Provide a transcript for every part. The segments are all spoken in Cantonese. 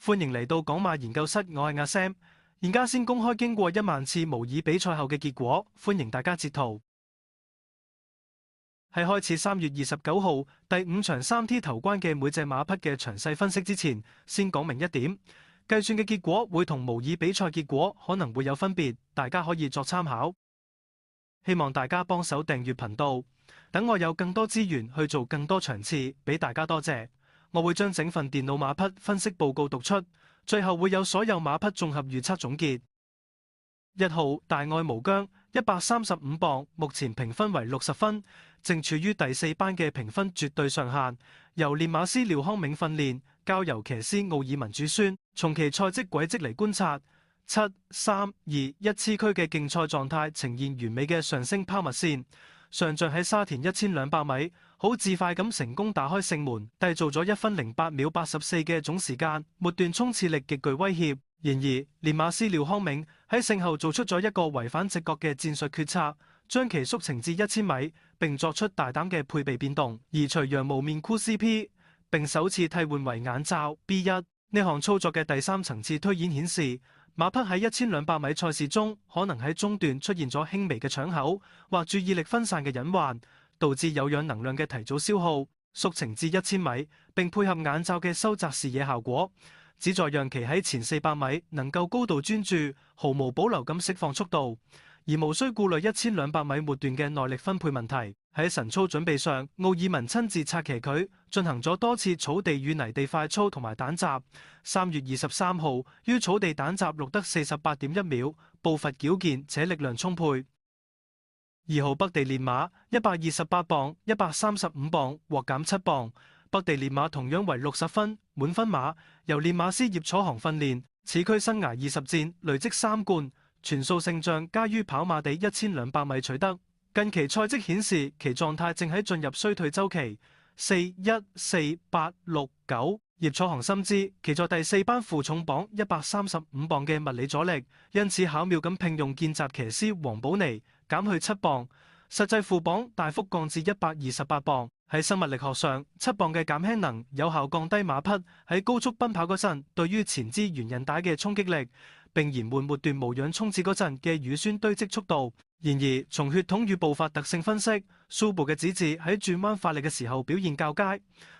歡迎嚟到港馬研究室，我係阿 Sam。現家先公開經過1萬次模擬比賽後嘅結果，歡迎大家截圖。喺開始3月29號第5場3T 頭關嘅每隻馬匹嘅詳細分析之前，先講明一點：計算嘅結果會同模擬比賽結果可能會有分別，大家可以作參考。希望大家幫手訂閱頻道，等我有更多資源去做更多場次，俾大家多謝。我會將整份電腦馬匹分析報告讀出，最後會有所有馬匹綜合預測總結。1號大愛無疆135磅，目前評分為60分，正處於第4班嘅評分絕對上限。由練馬師廖康銘訓練，交由騎師奧爾文主宣。從其賽績軌跡嚟觀察，7、3、2、1次區嘅競賽狀態呈現完美嘅上升拋物線。上仗喺沙田1200米，好自快咁成功打開勝門，締造咗1分08秒84嘅總時間，末段衝刺力極具威脅。然而，練馬師廖康銘喺勝後做出咗一個違反直覺嘅戰術決策，將其縮程至1000米，並作出大膽嘅配備變動，移除羊毛面箍 CP， 並首次替換為眼罩 B1。呢項操作嘅第3層次推演顯示，馬匹喺1200米賽事中可能喺中段出現咗輕微嘅搶口或注意力分散嘅隱患，導致有氧能量嘅提早消耗，縮程至1000米，並配合眼罩嘅收窄視野效果，旨在讓其喺前400米能夠高度專注，毫無保留咁釋放速度，而無需顧慮1200米末段嘅耐力分配問題。喺晨操準備上，奧爾文親自策騎佢進行咗多次草地與泥地快操同埋蛋習。3月23號於草地蛋習錄得48.1秒，步伐矯健且力量充沛。2號北地練馬128磅135磅獲減7磅，北地練馬同樣為60分滿分馬，由練馬師葉楚航訓練，此區生涯20戰累積3冠，全數勝仗皆於跑馬地1200米取得。近期賽績顯示其狀態正喺進入衰退週期。4、1、4、8、6、9，葉楚航深知其在第4班負重磅135磅嘅物理阻力，因此巧妙咁聘用見習騎師黃寶尼，減去7磅，實際負磅大幅降至128磅。喺生物力學上，7磅嘅減輕能有效降低馬匹喺高速奔跑嗰陣對於前肢圓韌帶嘅衝擊力，並延緩末段無氧衝刺嗰陣嘅乳酸堆積速度。然而，從血統與步伐特性分析，蘇部嘅子嗣喺轉彎發力嘅時候表現較佳。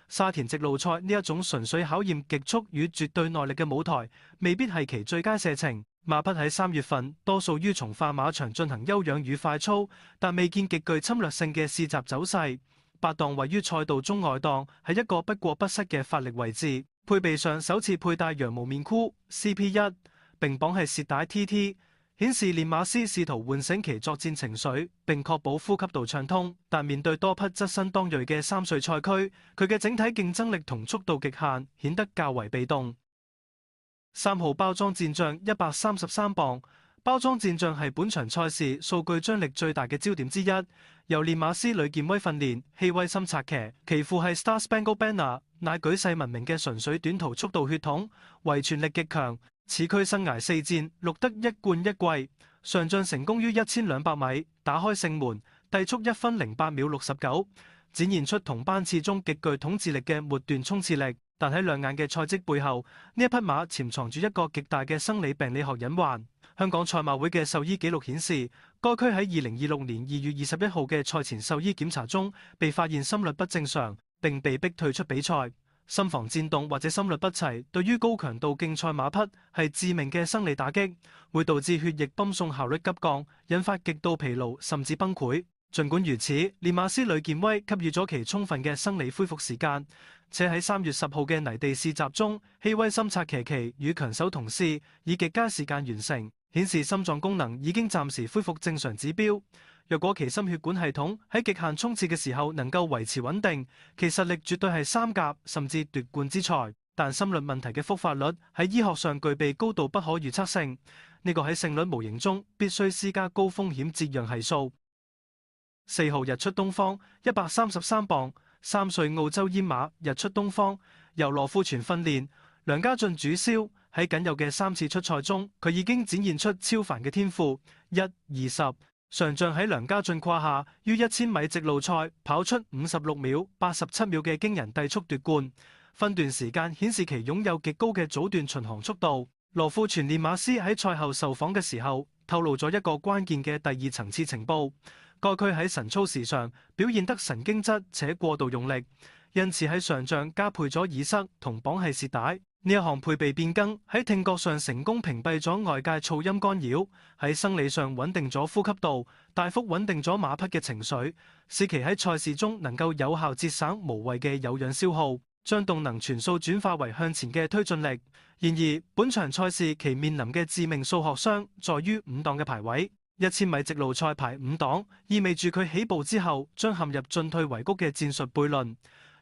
沙田直路賽呢一種純粹考驗極速與絕對耐力嘅舞台，未必係其最佳射程。馬匹喺3月份多數於從化馬場進行休養與快操，但未見極具侵略性嘅試習走勢。8檔位於賽道中外檔，係一個不過不失嘅發力位置。配備上首次佩戴羊毛面箍 CP1， 並綁係涉帶 TT。顯示練馬師試圖喚醒其作戰情緒，並確保呼吸道暢通。但面對多匹側身當銳嘅3歲賽區，佢嘅整體競爭力同速度極限，顯得較為被動。3號包裝戰將133磅，包裝戰將係本場賽事數據張力最大嘅焦點之一。由練馬師呂健威訓練，希威森策騎，其父係 Star Spangled Banner， 乃舉世聞名嘅純粹短途速度血統，遺傳力極強。此區生涯4戰錄得1冠1季，上仗成功於1200米打開勝門，締速1分08秒69，展現出同班次中極具統治力嘅末段衝刺力。但喺亮眼嘅賽績背後，呢一匹馬潛藏住一個極大嘅生理病理學隱患。香港賽馬會嘅獸醫記錄顯示，該區喺2026年2月21號嘅賽前獸醫檢查中被發現心率不正常，並被迫退出比賽。心房顫動或者心律不齊，對於高強度競賽馬匹係致命嘅生理打擊，會導致血液泵送效率急降，引發極度疲勞甚至崩潰。儘管如此，練馬師呂健威給予咗其充分嘅生理恢復時間，且喺3月10號嘅泥地試習中，希威森策騎騎與強手同事以極佳時間完成，顯示心臟功能已經暫時恢復正常指標。若果其心血管系統喺極限衝刺嘅時候能夠維持穩定，其實力絕對係3甲甚至奪冠之才。但心律問題嘅復發率喺醫學上具備高度不可預測性，呢個喺勝率模型中必須施加高風險折讓係數。4號日出東方133磅，3歲澳洲煙馬日出東方，由羅富全訓練，梁家俊主銷。喺僅有嘅3次出賽中，佢已經展現出超凡嘅天賦。1、20。上仗喺梁家俊胯下，於1000米直路賽跑出56秒87秒嘅驚人遞速奪冠。分段時間顯示其擁有極高嘅早段巡航速度。羅富全練馬師喺賽後受訪嘅時候，透露咗一個關鍵嘅第二層次情報。該區喺晨操時上表現得神經質且過度用力，因此喺上仗加配咗耳塞同綁繫舌帶。呢一項配備變更喺聽覺上成功屏蔽咗外界噪音干擾，喺生理上穩定咗呼吸道，大幅穩定咗馬匹嘅情緒，使其喺賽事中能夠有效節省無謂嘅有氧消耗，將動能全數轉化為向前嘅推進力。然而，本場賽事其面臨嘅致命數學傷在於5檔嘅排位。1000米直路賽排5檔，意味住佢起步之後將陷入進退維谷嘅戰術悖論。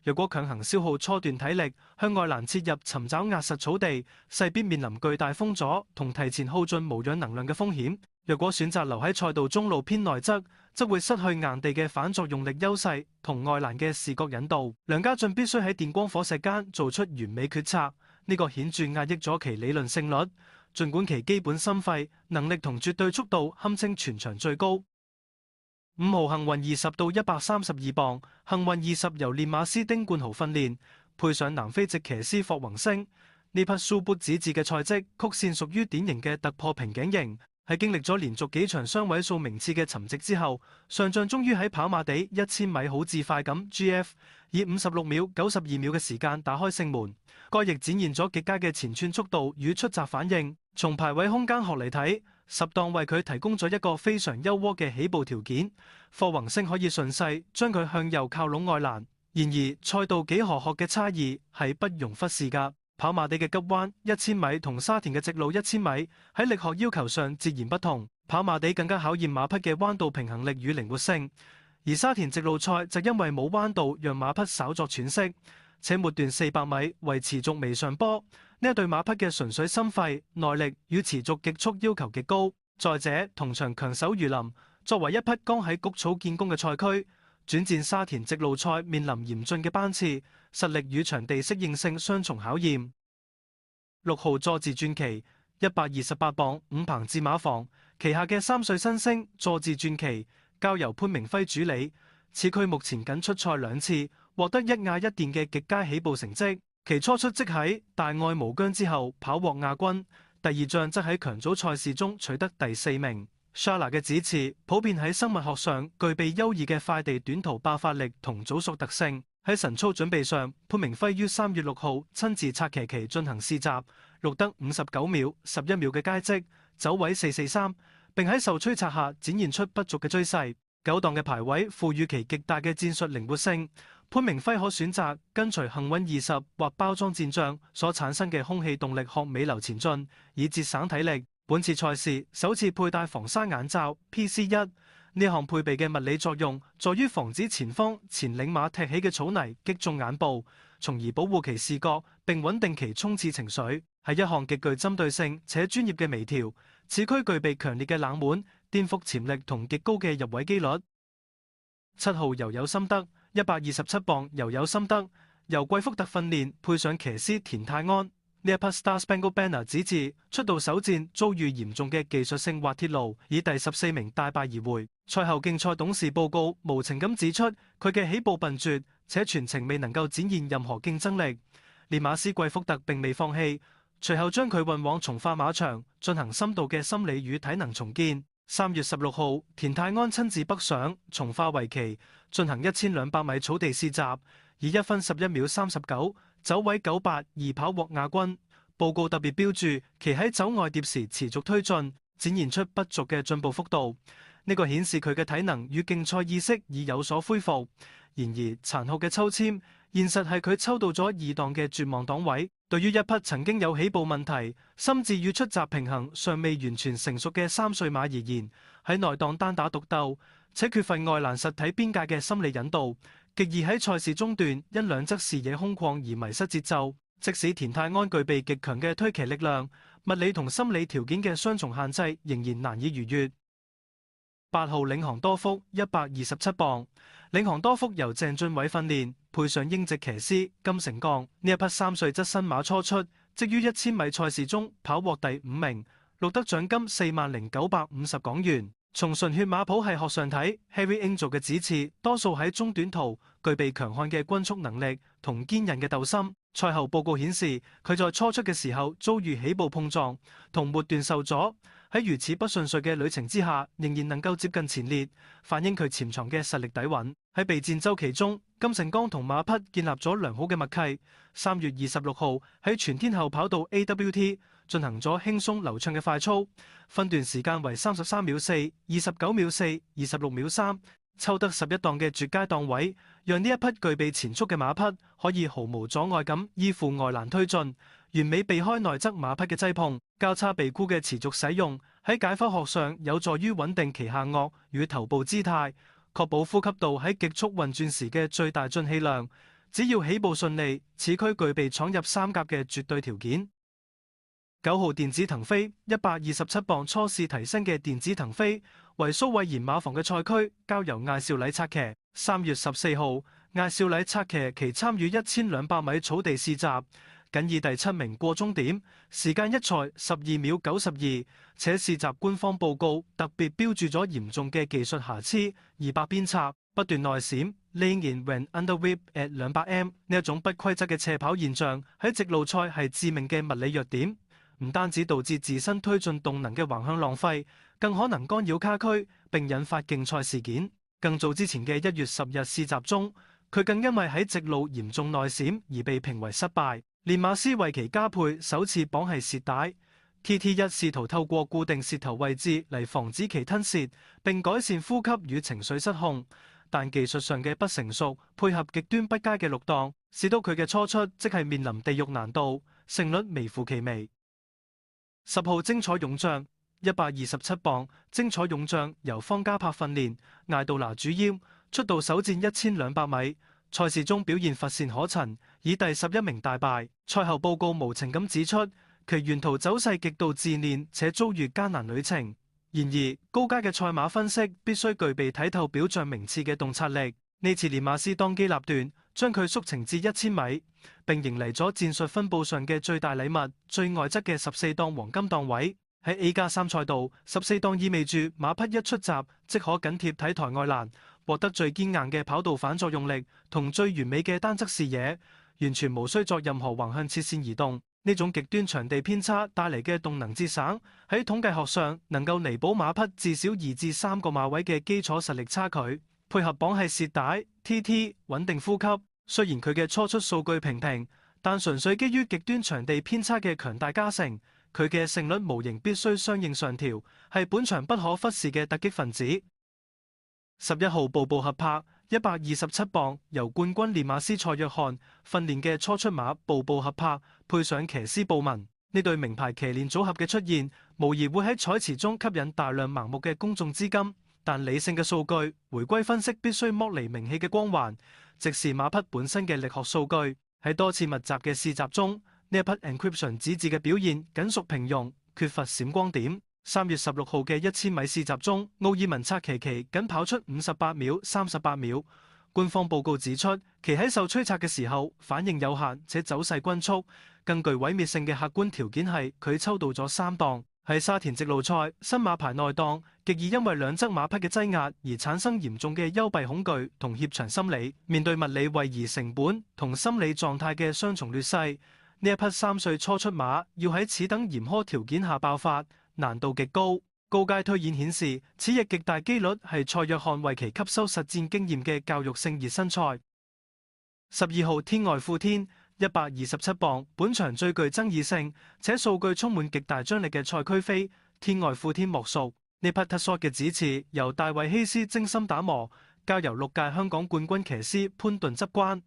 若果強行消耗初段體力，向外欄切入尋找壓實草地，勢必面臨巨大封阻同提前耗盡無氧能量嘅風險。若果選擇留喺賽道中路偏內側，則會失去硬地嘅反作用力優勢同外欄嘅視覺引導。梁家俊必須喺電光火石間做出完美決策，呢個顯著壓抑咗其理論勝率。儘管其基本心肺能力同絕對速度堪稱全場最高。5號幸運20到132磅，幸運20由練馬師丁冠豪訓練，配上南非籍騎師霍宏星。呢匹蘇勃子誌嘅賽績曲線屬於典型嘅突破瓶頸型，喺經歷咗連續幾場雙位數名次嘅沉寂之後，上仗終於喺跑馬地1000米好自快咁 GF 以56秒92秒嘅時間打開勝門。該亦展現咗極佳嘅前串速度與出閘反應。從排位空間學嚟睇，10檔為佢提供咗一個非常優渥嘅起步條件。霍宏星可以順勢將佢向右靠攏外欄。然而賽道幾何學嘅差異係不容忽視㗎。跑馬地嘅急彎1000米同沙田嘅直路1000米喺力學要求上截然不同。跑馬地更加考驗馬匹嘅彎道平衡力與靈活性，而沙田直路賽就因為冇彎道讓馬匹稍作喘息，且末段400米為持續微上坡。呢一對馬匹嘅純粹心肺、耐力與持續極速要求極高。再者，同場強手如林，作為一匹剛喺谷草建功嘅賽駒，轉戰沙田直路賽面臨嚴峻嘅班次，實力與場地適應性雙重考驗。6號佐治傳奇128磅5棚至馬房旗下嘅3歲新星佐治傳奇，交由潘明輝主理。此駒目前僅出賽2次，獲得1亞1殿嘅極佳起步成績。其初出即喺大愛無疆之後跑獲亞軍，第二仗則喺強組賽事中取得第4名。Shala 嘅指刺普遍喺生物學上具備優異嘅快地短途爆發力同早熟特性。喺晨操準備上，潘明輝於3月6號親自策騎其進行試習，錄得59秒11秒嘅佳績，走位443，並喺受催策下展現出不俗嘅追勢。9檔嘅排位賦予其極大嘅戰術靈活性。潘明輝可選擇跟隨幸運20或包裝戰將所產生嘅空氣動力學尾流前進，以節省體力。本次賽事首次佩戴防沙眼罩 PC1， 呢項配備嘅物理作用在於防止前方前領馬踢起嘅草泥擊中眼部，從而保護其視覺並穩定其衝刺情緒，係一項極具針對性且專業嘅微調。此區具備強烈嘅冷門顛覆潛力同極高嘅入位機率。7號尤有心得127磅尤有心得，由貴福特訓練，配上騎師田泰安。呢一匹 Star Spangled Banner 指示出道首戰遭遇嚴重嘅技術性滑鐵盧，以第14名大敗而回。賽後競賽董事報告無情咁指出，佢嘅起步笨拙，且全程未能夠展現任何競爭力。練馬師貴福特並未放棄，隨後將佢運往從化馬場進行深度嘅心理與體能重建。3月16號，田泰安親自北上從化為期進行1200米草地試習，以1分11秒39走位982跑獲亞軍。報告特別標注其喺走外碟時持續推進，展現出不俗嘅進步幅度。呢個顯示佢嘅體能與競賽意識已有所恢復。然而殘酷嘅抽籤，現實係佢抽到咗2檔嘅絕望檔位。對於一匹曾經有起步問題、心智與出閘平衡尚未完全成熟嘅3歲馬而言，喺內檔單打獨鬥且缺乏外欄實體邊界嘅心理引導，極易喺賽事中段因兩側視野空曠而迷失節奏。即使田泰安具備極強嘅推騎力量，物理同心理條件嘅雙重限制仍然難以逾越。8號領航多福127磅，領航多福由鄭俊偉訓練，配上英籍騎師金成鋼。呢一匹3歲側新馬初出，即於1000米賽事中跑獲第5名，錄得獎金40950港元。從純血馬譜系學上睇，Harry Angel 嘅指刺多數喺中短途具備強悍嘅均速能力同堅韌嘅鬥心。賽後報告顯示，佢在初出嘅時候遭遇起步碰撞，同末段受阻。喺如此不順遂嘅旅程之下，仍然能夠接近前列，反映佢潛藏嘅實力底蘊。喺備戰週期中，金城剛同馬匹建立咗良好嘅默契。3月26號喺全天候跑道 AWT 進行咗輕鬆流暢嘅快操，分段時間為33秒4、29秒4、26秒3，抽得11檔嘅絕佳檔位，讓呢一匹具備前速嘅馬匹可以毫無阻礙咁依附外欄推進，完美避開內側馬匹嘅擠碰。交叉鼻箍嘅持續使用喺解剖學上有助於穩定其下顎與頭部姿態，確保呼吸道喺極速運轉時嘅最大進氣量。只要起步順利，此區具備闖入三甲嘅絕對條件。9號電子騰飛127磅初試提升嘅電子騰飛，為蘇偉賢馬房嘅賽區交由艾少禮策騎。3月14號，艾少禮策騎其參與1200米草地試習，僅以第7名過終點，時間一賽12秒92，且試習官方報告特別標注咗嚴重嘅技術瑕疵200鞭策，不斷內閃 Lane in when under whip at 200m 呢一種不規則嘅斜跑現象喺直路賽係致命嘅物理弱點，唔單止導致自身推進動能嘅橫向浪費，更可能干擾卡區並引發競賽事件。更早之前嘅1月10日試習中，佢更因為喺直路嚴重內閃而被評為失敗。練馬師為其加配首次綁繫舌帶 TT1，試圖透過固定舌頭位置嚟防止其吞舌，並改善呼吸與情緒失控。但技術上嘅不成熟，配合極端不佳嘅錄檔，使到佢嘅初出即係面臨地獄難度，勝率微乎其微。10號精彩勇將127磅精彩勇將由方嘉柏訓練，艾杜拿主邀，出道首戰1200米，賽事中表現乏善可陳，以第11名大敗。賽後報告無情咁指出，其沿途走勢極度自練且遭遇艱難旅程。然而高階嘅賽馬分析必須具備睇透表象名次嘅洞察力。呢次練馬師當機立斷，將佢縮程至1000米，並迎嚟咗戰術分佈上嘅最大禮物，最外側嘅14檔黃金檔位。喺 A+3 賽道，14檔意味住馬匹一出閘即可緊貼睇台外欄，獲得最堅硬嘅跑道反作用力同最完美嘅單側視野，完全無需作任何橫向切線移動。呢種極端場地偏差帶嚟嘅動能節省，喺統計學上能夠彌補馬匹至少2至3個馬位嘅基礎實力差距。配合綁繫舌帶 TT 穩定呼吸，雖然佢嘅初出數據平平，但純粹基於極端場地偏差嘅強大加成，佢嘅勝率模型必須相應上調，係本場不可忽視嘅突擊分子。11號步步合拍127磅由冠軍練馬師蔡約翰訓練嘅初出馬步步合拍，配上騎師布文，呢對名牌騎練組合嘅出現，無疑會喺彩池中吸引大量盲目嘅公眾資金。但理性嘅數據回歸分析必須剝離名氣嘅光環，直視馬匹本身嘅力學數據。喺多次密集嘅試習中，呢一匹 Encryption 指示嘅表現僅屬平庸，缺乏閃光點。3月16號嘅1000米試習中，奧爾文策騎僅跑出58秒38秒。官方報告指出，其喺受催策嘅時候反應有限且走勢均速，更具毀滅性嘅客觀條件係佢抽到咗3檔。喺沙田直路賽，新馬牌內檔極易因為兩側馬匹嘅擠壓而產生嚴重嘅幽閉恐懼同怯場心理。面對物理位移成本同心理狀態嘅雙重劣勢，呢一匹3歲初出馬要喺此等嚴苛條件下爆發，難度極高。高階推演顯示，此役極大機率係蔡約翰為其吸收實戰經驗嘅教育性熱身賽。12號天外富天127磅，本場最具爭議性且數據充滿極大張力嘅賽區飛天外富天莫屬。呢匹 Tussauds 嘅指示由大衛希斯精心打磨，交由6屆香港冠軍騎師潘頓執關。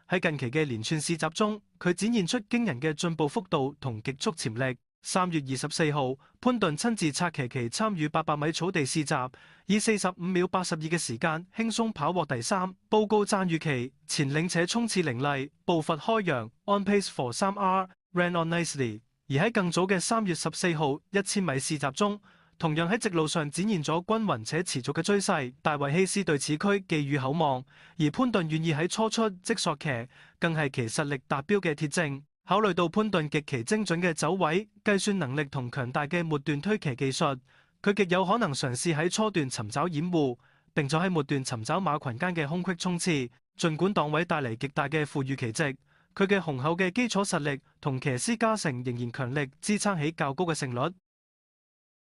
喺近期嘅連串試習中，佢展現出驚人嘅進步幅度同極速潛力。3月24號，潘頓親自策騎其參與800米草地試習，以45秒82嘅時間輕鬆跑獲第3，報告讚譽其前領且衝刺凌厲，步伐開揚 ，on pace for 3R ran on nicely。而喺更早嘅3月14號1000米試習中，同樣喺直路上展現咗均勻且持續嘅追勢。大衛希斯對此區寄予厚望，而潘頓願意喺初出即索騎，更係其實力達標嘅鐵證。考慮到潘頓極其精準嘅走位、計算能力同強大嘅末段推騎技術，佢極有可能嘗試喺初段尋找掩護，並且喺末段尋找馬群間嘅空隙衝刺。儘管檔位帶嚟極大嘅負預期值，佢嘅雄厚嘅基礎實力同騎師加成仍然強力支撐起較高嘅勝率。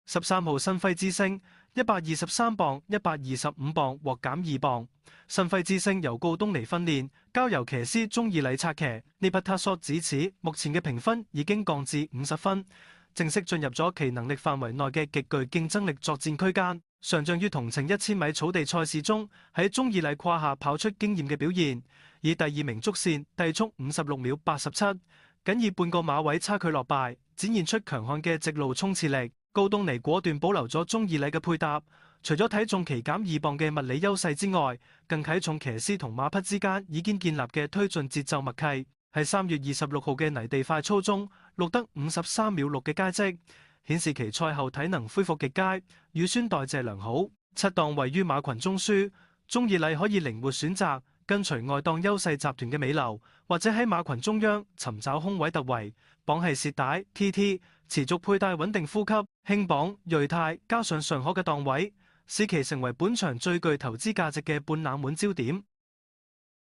13號新輝之星123磅、125磅獲減2磅。新輝之星由告東尼訓練，交由騎師鍾義禮策騎。呢匹塔索指此，目前嘅評分已經降至50分，正式進入咗其能力範圍內嘅極具競爭力作戰區間。上將於同程1000米草地賽事中，喺鍾義禮胯下跑出驚豔嘅表現，以第2名觸線遞速56秒87，僅以半個馬位差距落敗，展現出強悍嘅直路衝刺力。告東尼果斷保留咗鍾義禮嘅配搭，除咗體重期減2磅嘅物理優勢之外，更睇重騎師同馬匹之間已經建立嘅推進節奏默契。喺3月26號嘅泥地快操中，錄得53秒6嘅佳績，顯示其賽後體能恢復極佳，乳酸代謝良好。7檔位於馬群中樞，鍾義禮可以靈活選擇跟隨外檔優勢集團嘅尾流，或者喺馬群中央尋找空位突圍。綁係涉帶 TT， 持續佩戴穩定呼吸，輕綁銳泰，加上尚可嘅檔位，使其成為本場最具投資價值嘅半冷門焦點。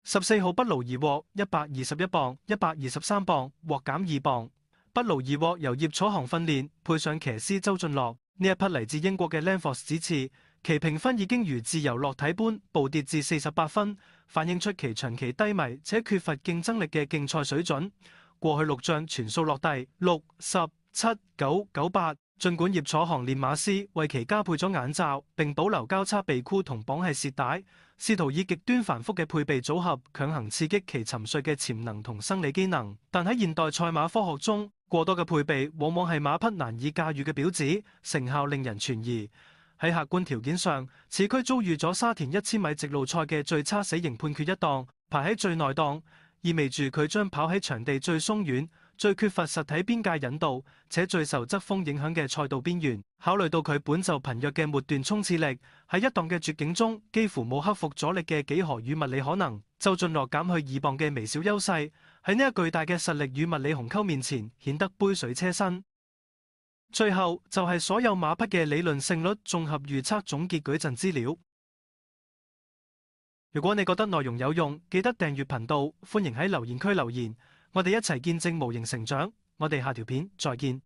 14號不勞而獲121磅、123磅獲減2磅。不勞而獲由葉楚航訓練，配上騎師周俊樂。呢一匹嚟自英國嘅 Lanfos 指刺，其評分已經如自由落體般暴跌至48分，反映出其長期低迷且缺乏競爭力嘅競賽水準。過去6仗全數落第6、10、7、9、9、8。儘管葉楚航練馬師為其加配咗眼罩，並保留交叉鼻箍同綁繫舌帶，試圖以極端繁複嘅配備組合強行刺激其沉睡嘅潛能同生理機能，但喺現代賽馬科學中，過多嘅配備往往係馬匹難以駕馭嘅婊子，成效令人存疑。喺客觀條件上，此區遭遇咗沙田1000米直路賽嘅最差死刑判決一檔，排喺最內檔，意味住佢將跑喺場地最鬆軟、最缺乏實體邊界引導且最受側風影響嘅賽道邊緣。考慮到佢本就貧弱嘅末段衝刺力，喺一檔嘅絕境中幾乎冇克服阻力嘅幾何與物理可能，周俊樂減去2磅嘅微小優勢，喺呢一巨大嘅實力與物理鴻溝面前顯得杯水車薪。最後就係所有馬匹嘅理論勝率綜合預測總結矩陣資料。如果你覺得內容有用，記得訂閱頻道，歡迎喺留言區留言，我哋一齊見證模型成長。我哋下條片再見。